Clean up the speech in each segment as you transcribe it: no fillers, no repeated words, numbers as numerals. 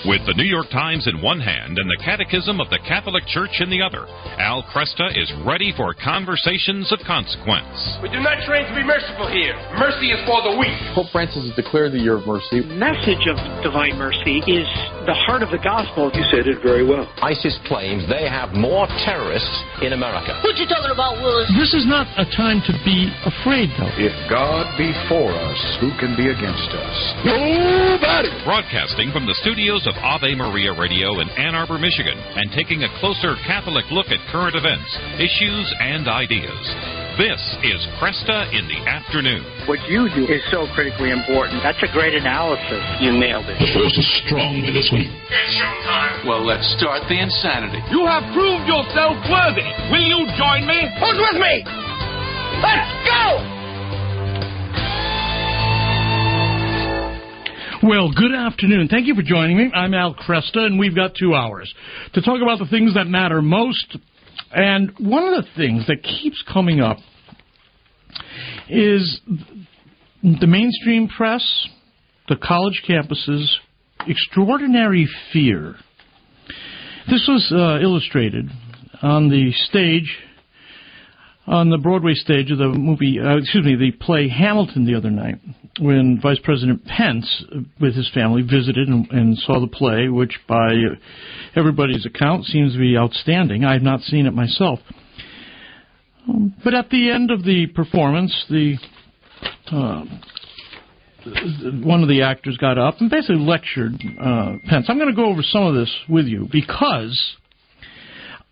With the New York Times in one hand and the Catechism of the Catholic Church in the other, Al Kresta is ready for conversations of consequence. We do not train to be merciful here. Mercy is for the weak. Pope Francis has declared the year of mercy. The message of divine mercy is the heart of the gospel. You said it very well. ISIS claims they have more terrorists in America. What you talking about, Willis? This is not a time to be afraid, though. If God be for us, who can be against us? Nobody! Broadcasting from the studios of Ave Maria Radio in Ann Arbor, Michigan, and taking a closer Catholic look at current events, issues, and ideas. This is Kresta in the Afternoon. What you do is so critically important. That's a great analysis. You nailed it. The force is strong with this one. It's showtime. Well, let's start the insanity. You have proved yourself worthy. Will you join me? Who's with me? Let's go! Well, good afternoon. Thank you for joining me. I'm Al Kresta, and we've got 2 hours to talk about the things that matter most. And one of the things that keeps coming up is the mainstream press, the college campuses, extraordinary fear. This was illustrated on the stage, on the Broadway stage of the the play Hamilton the other night, when Vice President Pence, with his family, visited and saw the play, which by everybody's account seems to be outstanding. I have not seen it myself. But at the end of the performance, one of the actors got up and basically lectured Pence. I'm going to go over some of this with you because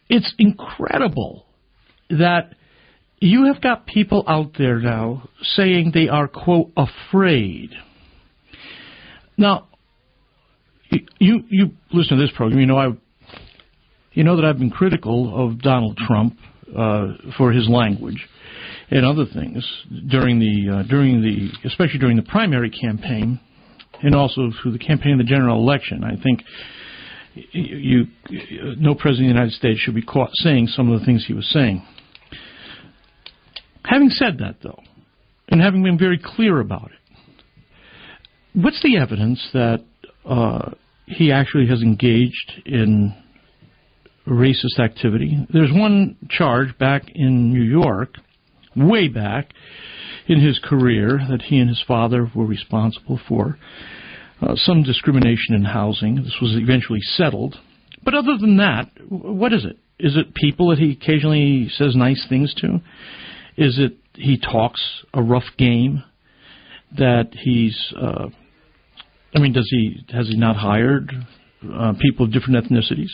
it's incredible that you have got people out there now saying they are, quote, afraid. Now, you listen to this program. You know that I've been critical of Donald Trump for his language and other things especially during the primary campaign and also through the campaign of the general election. I think no president of the United States should be caught saying some of the things he was saying. Having said that, though, and having been very clear about it, what's the evidence that he actually has engaged in racist activity? There's one charge back in New York, way back in his career, that he and his father were responsible for some discrimination in housing. This was eventually settled. But other than that, what is it? Is it people that he occasionally says nice things to? Is it he talks a rough game? That he's, has he not hired people of different ethnicities?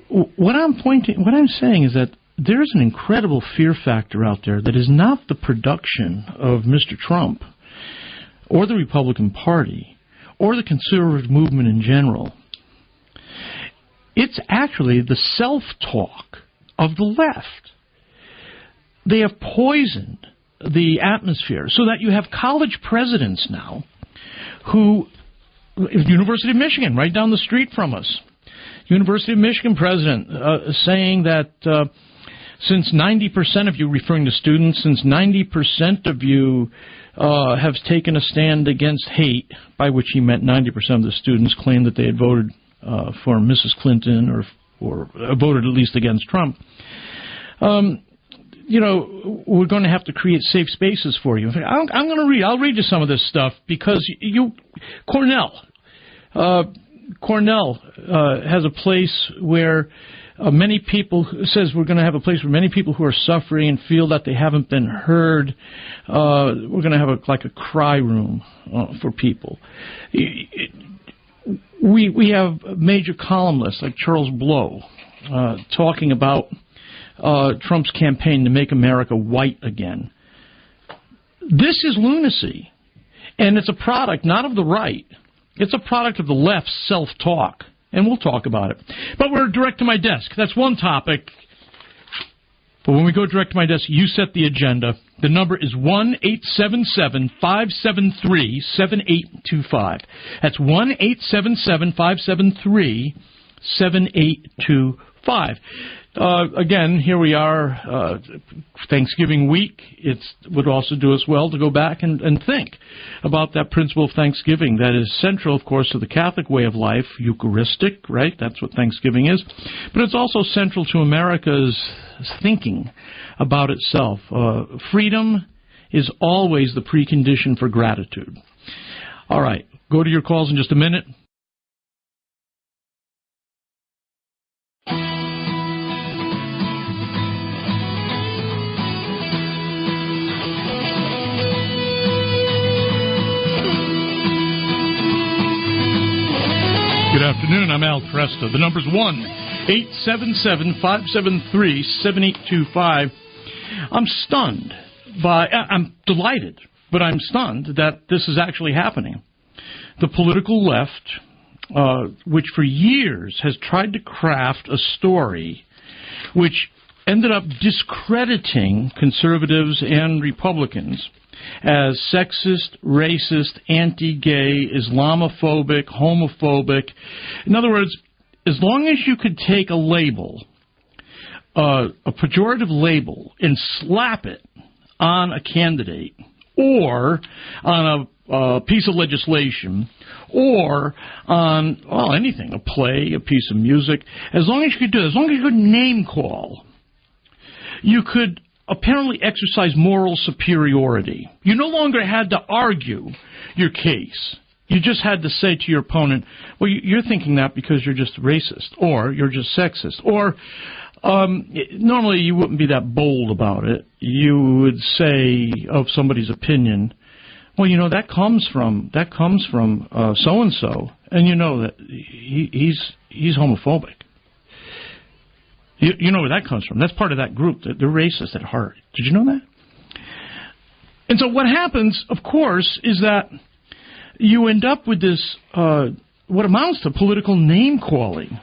What I'm saying is that there's an incredible fear factor out there that is not the production of Mr. Trump or the Republican Party or the conservative movement in general. It's actually the self-talk of the left. They have poisoned the atmosphere so that you have college presidents now who, University of Michigan, right down the street from us, University of Michigan president saying that since 90% of you, referring to students, since 90% of you have taken a stand against hate, by which he meant 90% of the students claimed that they had voted for Mrs. Clinton or voted at least against Trump. We're going to have to create safe spaces for you. I'll read you some of this stuff because Cornell has a place where many people, says we're going to have a place where many people who are suffering and feel that they haven't been heard. We're going to have a cry room for people. We have major columnists like Charles Blow talking about Trump's campaign to make America white again. This is lunacy, and it's a product not of the right. It's a product of the left's self-talk, and we'll talk about it. But we're direct to my desk. That's one topic. But when we go direct to my desk, you set the agenda. The number is 1-877-573-7825. That's 1-877-573-7825. 5. Again, here we are, Thanksgiving week. It would also do us well to go back and think about that principle of Thanksgiving that is central, of course, to the Catholic way of life, Eucharistic, right? That's what Thanksgiving is. But it's also central to America's thinking about itself. Freedom is always the precondition for gratitude. All right, go to your calls in just a minute. Good afternoon. I'm Al Kresta. The number's 1-877-573-7825. I'm stunned I'm delighted, but I'm stunned that this is actually happening. The political left, which for years has tried to craft a story which ended up discrediting conservatives and Republicans as sexist, racist, anti-gay, Islamophobic, homophobic. In other words, as long as you could take a label, a pejorative label, and slap it on a candidate or on a piece of legislation or on, well, anything, a play, a piece of music, as long as you could do it, as long as you could name call, you could apparently exercise moral superiority. You no longer had to argue your case. You just had to say to your opponent, well, you're thinking that because you're just racist, or you're just sexist, or normally you wouldn't be that bold about it. You would say of somebody's opinion, well, you know, that comes from so-and-so, and you know that he's homophobic. You know where that comes from. That's part of that group. They're racist at heart. Did you know that? And so what happens, of course, is that you end up with this, what amounts to political name-calling.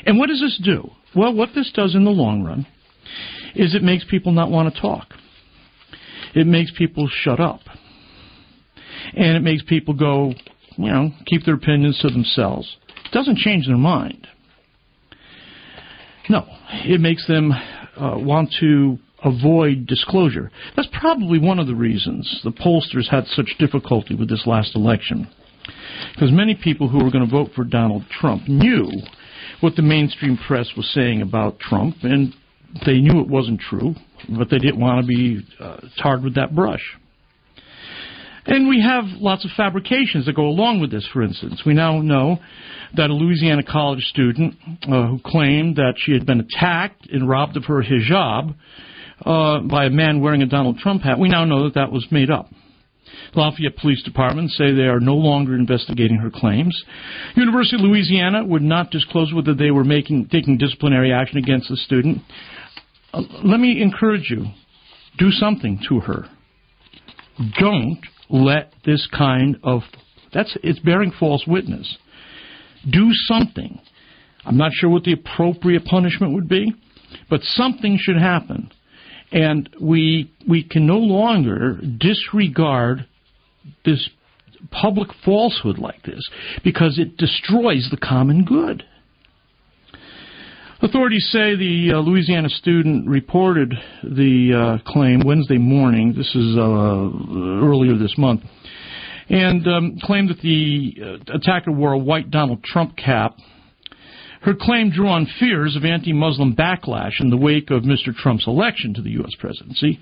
And what does this do? Well, what this does in the long run is it makes people not want to talk. It makes people shut up. And it makes people go, you know, keep their opinions to themselves. It doesn't change their mind. No, it makes them want to avoid disclosure. That's probably one of the reasons the pollsters had such difficulty with this last election. Because many people who were going to vote for Donald Trump knew what the mainstream press was saying about Trump, and they knew it wasn't true, but they didn't want to be tarred with that brush. And we have lots of fabrications that go along with this, for instance. We now know that a Louisiana college student who claimed that she had been attacked and robbed of her hijab by a man wearing a Donald Trump hat, we now know that that was made up. The Lafayette Police Department say they are no longer investigating her claims. University of Louisiana would not disclose whether they were taking disciplinary action against the student. Let me encourage you, do something to her. Don't let this kind of, it's bearing false witness. Do something. I'm not sure what the appropriate punishment would be, but something should happen. And we can no longer disregard this public falsehood like this because it destroys the common good. Authorities say the Louisiana student reported the claim Wednesday morning. This is earlier this month. And claimed that the attacker wore a white Donald Trump cap. Her claim drew on fears of anti-Muslim backlash in the wake of Mr. Trump's election to the U.S. presidency.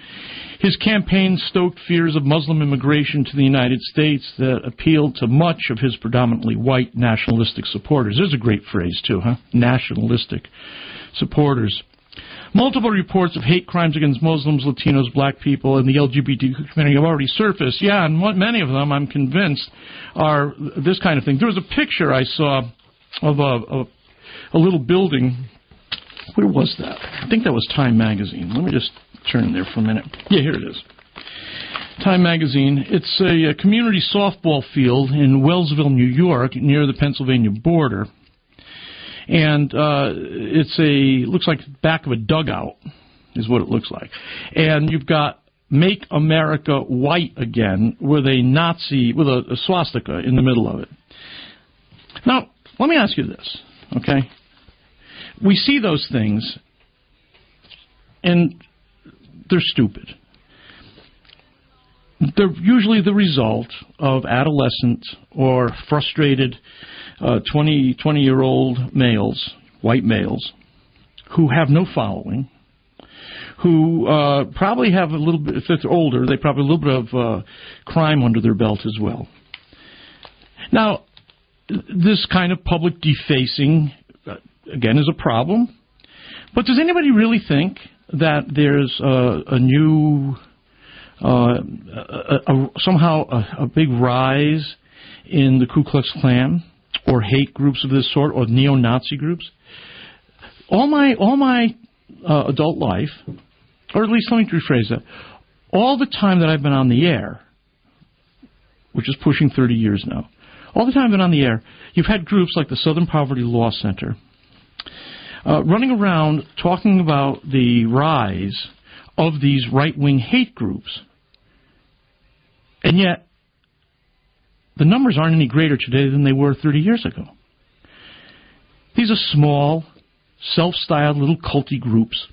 His campaign stoked fears of Muslim immigration to the United States that appealed to much of his predominantly white nationalistic supporters. There's a great phrase, too, huh? Nationalistic supporters. Multiple reports of hate crimes against Muslims, Latinos, black people, and the LGBT community have already surfaced. Yeah, and many of them, I'm convinced, are this kind of thing. There was a picture I saw of a little building. Where was that? I think that was Time Magazine. Let me just turn there for a minute. Yeah, here it is. Time Magazine. It's a community softball field in Wellsville, New York, near the Pennsylvania border. And looks like the back of a dugout is what it looks like. And you've got Make America White Again with a Nazi, with a swastika in the middle of it. Now, let me ask you this, okay? We see those things, and they're stupid. They're usually the result of adolescent or frustrated 20-year-old males, white males, who have no following, who probably have a little bit, if they're older, they probably have a little bit of crime under their belt as well. Now, this kind of public defacing, again, is a problem. But does anybody really think that there's a new, somehow a big rise in the Ku Klux Klan or hate groups of this sort or neo-Nazi groups? All my adult life, or at least let me rephrase that, all the time that I've been on the air, which is pushing 30 years now, all the time I've been on the air, you've had groups like the Southern Poverty Law Center running around talking about the rise of these right-wing hate groups. And yet, the numbers aren't any greater today than they were 30 years ago. These are small, self-styled little culty groups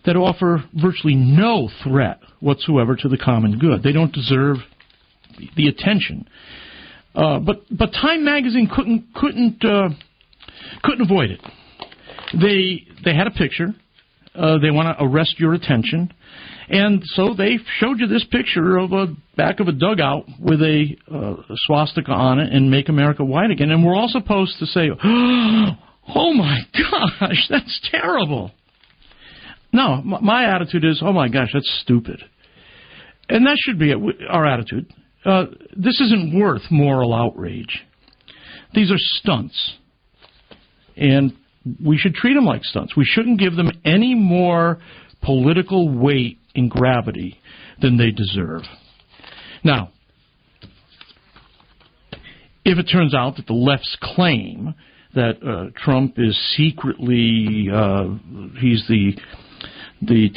that offer virtually no threat whatsoever to the common good. They don't deserve the attention. But Time Magazine couldn't avoid it. They had a picture. They want to arrest your attention, and so they showed you this picture of a back of a dugout with a swastika on it and "Make America White Again." And we're all supposed to say, "Oh my gosh, that's terrible." No, my attitude is, "Oh my gosh, that's stupid," and that should be our attitude. This isn't worth moral outrage. These are stunts, and we should treat them like stunts. We shouldn't give them any more political weight and gravity than they deserve. Now, if it turns out that the left's claim that Trump is secretly, he's the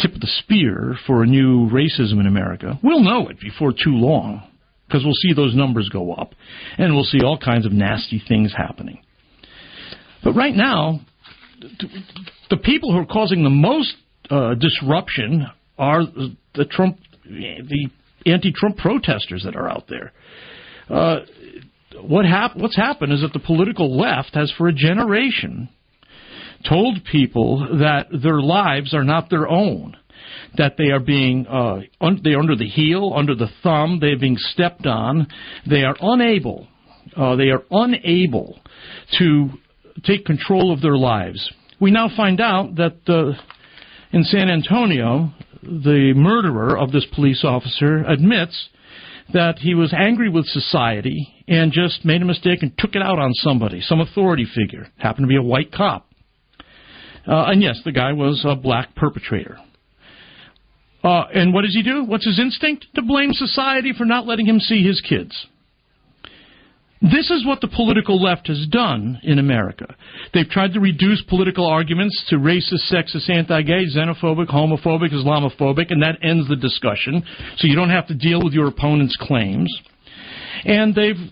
tip of the spear for a new racism in America, we'll know it before too long, because we'll see those numbers go up, and we'll see all kinds of nasty things happening. But right now, the people who are causing the most disruption are the anti-Trump protesters that are out there. What's happened is that the political left has, for a generation, told people that their lives are not their own, that they are being they're under the heel, under the thumb, they're being stepped on. They are unable to take control of their lives. We now find out that in San Antonio, the murderer of this police officer admits that he was angry with society and just made a mistake and took it out on somebody, some authority figure. Happened to be a white cop. And yes, the guy was a black perpetrator. And what does he do? What's his instinct? To blame society for not letting him see his kids. This is what the political left has done in America. They've tried to reduce political arguments to racist, sexist, anti-gay, xenophobic, homophobic, Islamophobic, and that ends the discussion, so you don't have to deal with your opponent's claims. And they've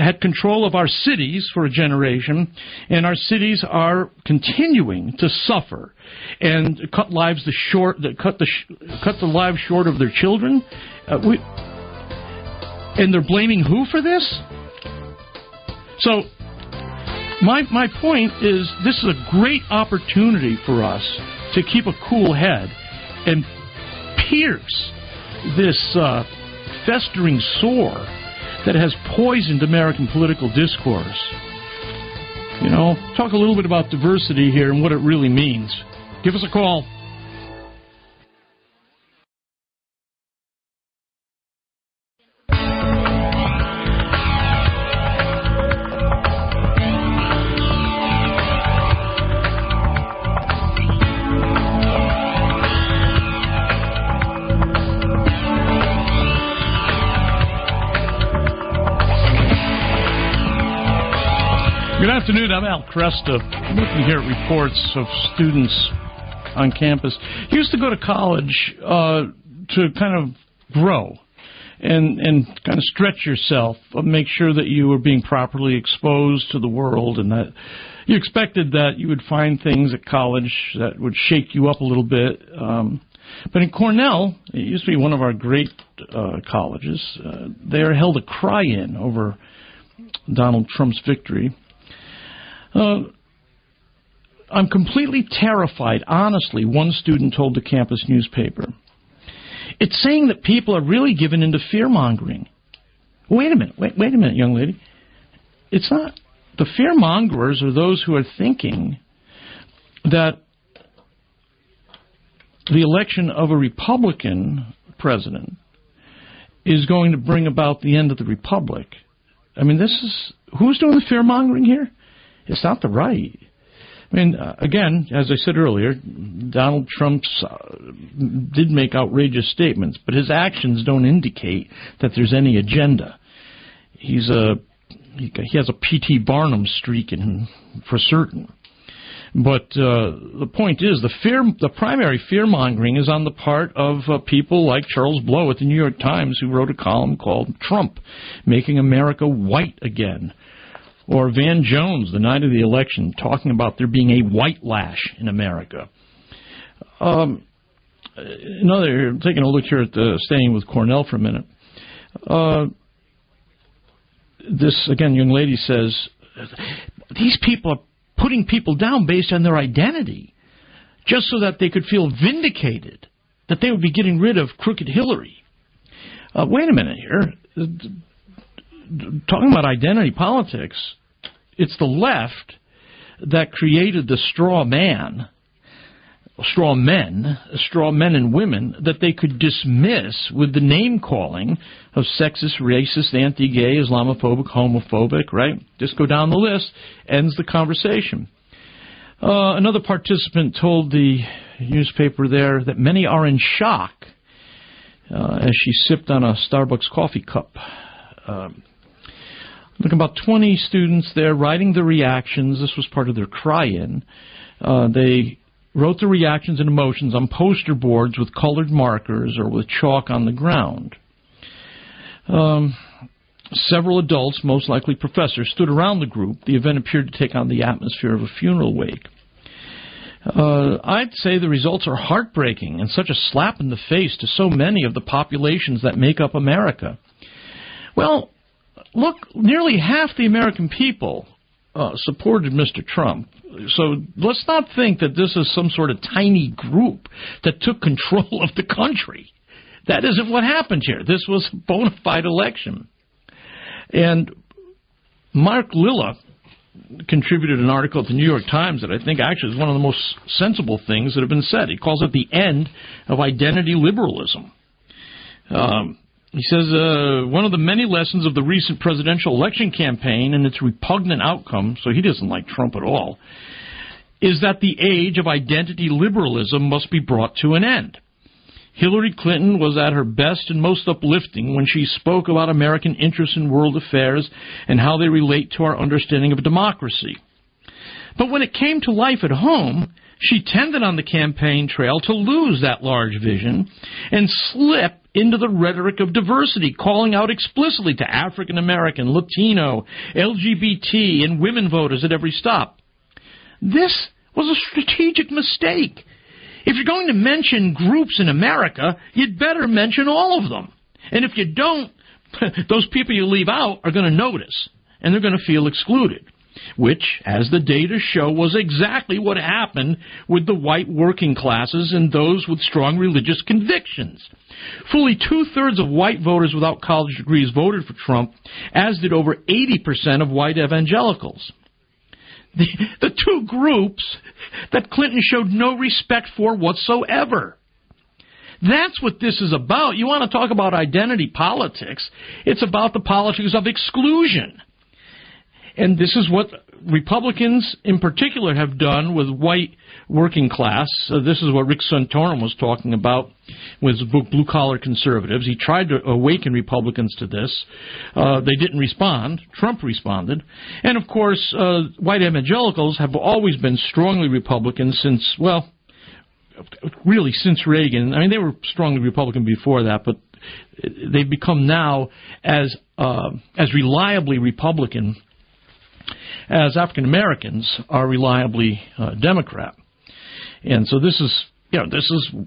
had control of our cities for a generation, and our cities are continuing to suffer and cut the lives short of their children. And they're blaming who for this? So my point is, this is a great opportunity for us to keep a cool head and pierce this festering sore that has poisoned American political discourse. You know, talk a little bit about diversity here and what it really means. Give us a call. Good afternoon, I'm Al Kresta. Looking here at reports of students on campus. Used to go to college to kind of grow and kind of stretch yourself, make sure that you were being properly exposed to the world, and that you expected that you would find things at college that would shake you up a little bit. But in Cornell, it used to be one of our great colleges, they held a cry-in over Donald Trump's victory. I'm completely terrified, honestly, one student told the campus newspaper. It's saying that people are really given into fear-mongering. Wait a minute, young lady. It's not. The fear-mongers are those who are thinking that the election of a Republican president is going to bring about the end of the Republic. I mean, who's doing the fear-mongering here? It's not the right. I mean, again, as I said earlier, Donald Trump did make outrageous statements, but his actions don't indicate that there's any agenda. He has a P.T. Barnum streak in him for certain. But the point is, the primary fear-mongering is on the part of people like Charles Blow at the New York Times, who wrote a column called Trump, Making America White Again. Or Van Jones, the night of the election, talking about there being a white lash in America. Taking a look here at staying with Cornell for a minute. This, again, young lady says, these people are putting people down based on their identity, just so that they could feel vindicated, that they would be getting rid of crooked Hillary. Wait a minute here. Talking about identity politics, it's the left that created the straw men and women that they could dismiss with the name-calling of sexist, racist, anti-gay, Islamophobic, homophobic, right? Just go down the list, ends the conversation. Another participant told the newspaper there that many are in shock as she sipped on a Starbucks coffee cup. Look, about 20 students there writing the reactions. This was part of their cry-in. They wrote the reactions and emotions on poster boards with colored markers or with chalk on the ground. Several adults, most likely professors, stood around the group. The event appeared to take on the atmosphere of a funeral wake. I'd say the results are heartbreaking and such a slap in the face to so many of the populations that make up America. Well, look, nearly half the American people supported Mr. Trump. So let's not think that this is some sort of tiny group that took control of the country. That isn't what happened here. This was a bona fide election. And Mark Lilla contributed an article at the New York Times that I think actually is one of the most sensible things that have been said. He calls it the end of identity liberalism. He says, one of the many lessons of the recent presidential election campaign and its repugnant outcome, so he doesn't like Trump at all, is that the age of identity liberalism must be brought to an end. Hillary Clinton was at her best and most uplifting when she spoke about American interests in world affairs and how they relate to our understanding of democracy. But when it came to life at home, she tended on the campaign trail to lose that large vision and slip into the rhetoric of diversity, calling out explicitly to African American, Latino, LGBT, and women voters at every stop. This was a strategic mistake. If you're going to mention groups in America, you'd better mention all of them. And if you don't, those people you leave out are going to notice, and they're going to feel excluded, which, as the data show, was exactly what happened with the white working classes and those with strong religious convictions. Fully two-thirds of white voters without college degrees voted for Trump, as did over 80% of white evangelicals. The two groups that Clinton showed no respect for whatsoever. That's what this is about. You want to talk about identity politics, it's about the politics of exclusion. And this is what Republicans in particular have done with white working class. This is what Rick Santorum was talking about with his book Blue Collar Conservatives. He tried to awaken Republicans to this. They didn't respond. Trump responded. And, of course, white evangelicals have always been strongly Republican since, well, really since Reagan. I mean, they were strongly Republican before that, but they've become now as reliably Republican as African Americans are reliably Democrat. And so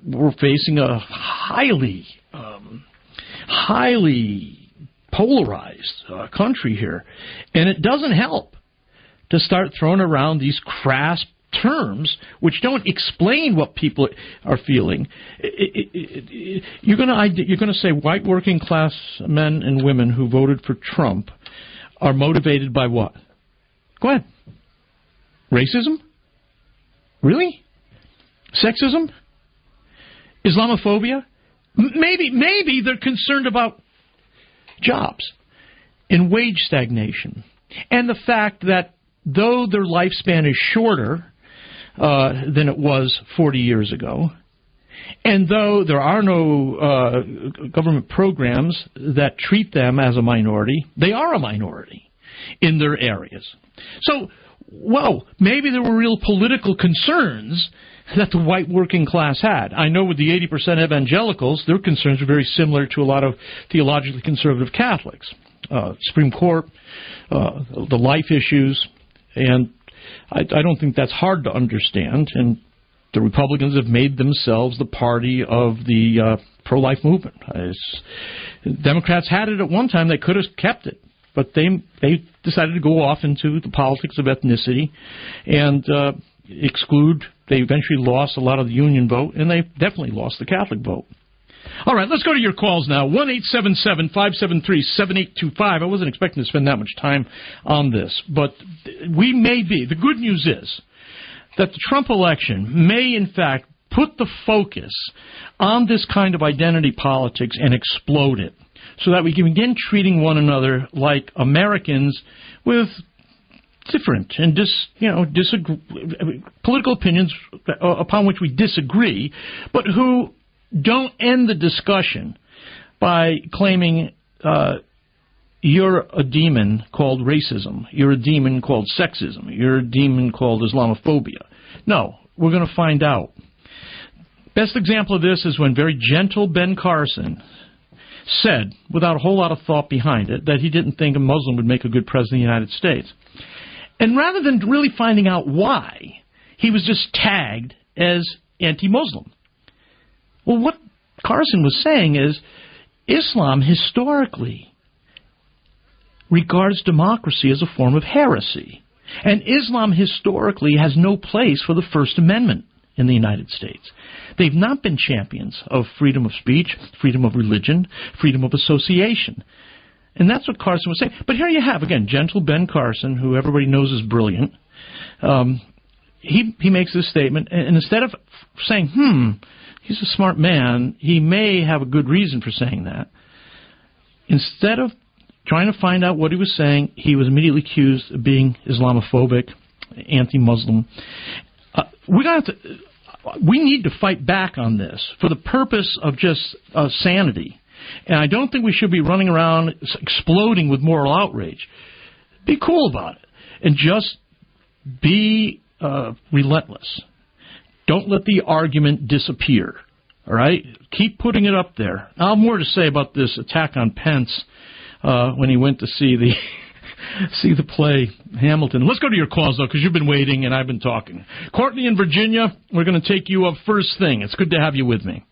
we're facing a highly polarized country here, and it doesn't help to start throwing around these crass terms which don't explain what people are feeling. You're going to say white working class men and women who voted for Trump are motivated by what? Go ahead. Racism? Really? Sexism? Islamophobia? Maybe they're concerned about jobs and wage stagnation and the fact that though their lifespan is shorter than it was 40 years ago, and though there are no government programs that treat them as a minority, they are a minority in their areas. So, maybe there were real political concerns that the white working class had. I know with the 80% evangelicals, their concerns are very similar to a lot of theologically conservative Catholics. Supreme Court, the life issues, and I don't think that's hard to understand. And the Republicans have made themselves the party of the pro-life movement. Democrats had it at one time. They could have kept it. But they decided to go off into the politics of ethnicity and exclude. They eventually lost a lot of the Union vote, and they definitely lost the Catholic vote. All right, let's go to your calls now. 1-877-573-7825. I wasn't expecting to spend that much time on this, but we may be. The good news is that the Trump election may, in fact, put the focus on this kind of identity politics and explode it, so that we can begin treating one another like Americans with different and political opinions upon which we disagree, but who don't end the discussion by claiming you're a demon called racism, you're a demon called sexism, you're a demon called Islamophobia. No, we're going to find out. Best example of this is when very gentle Ben Carson said, without a whole lot of thought behind it, that he didn't think a Muslim would make a good president of the United States. And rather than really finding out why, he was just tagged as anti-Muslim. Well, what Carson was saying is Islam historically regards democracy as a form of heresy. And Islam historically has no place for the First Amendment in the United States. They've not been champions of freedom of speech, freedom of religion, freedom of association. And that's what Carson was saying. But here you have, again, gentle Ben Carson, who everybody knows is brilliant. He makes this statement, and instead of saying, he's a smart man, he may have a good reason for saying that, instead of trying to find out what he was saying, he was immediately accused of being Islamophobic, anti-Muslim. We need to fight back on this for the purpose of just sanity. And I don't think we should be running around exploding with moral outrage. Be cool about it. And just be relentless. Don't let the argument disappear. All right? Keep putting it up there. I'll have more to say about this attack on Pence when he went to see the play Hamilton. Let's go to your calls, though, because you've been waiting and I've been talking. Courtney in Virginia, we're going to take you up first thing. It's good to have you with me.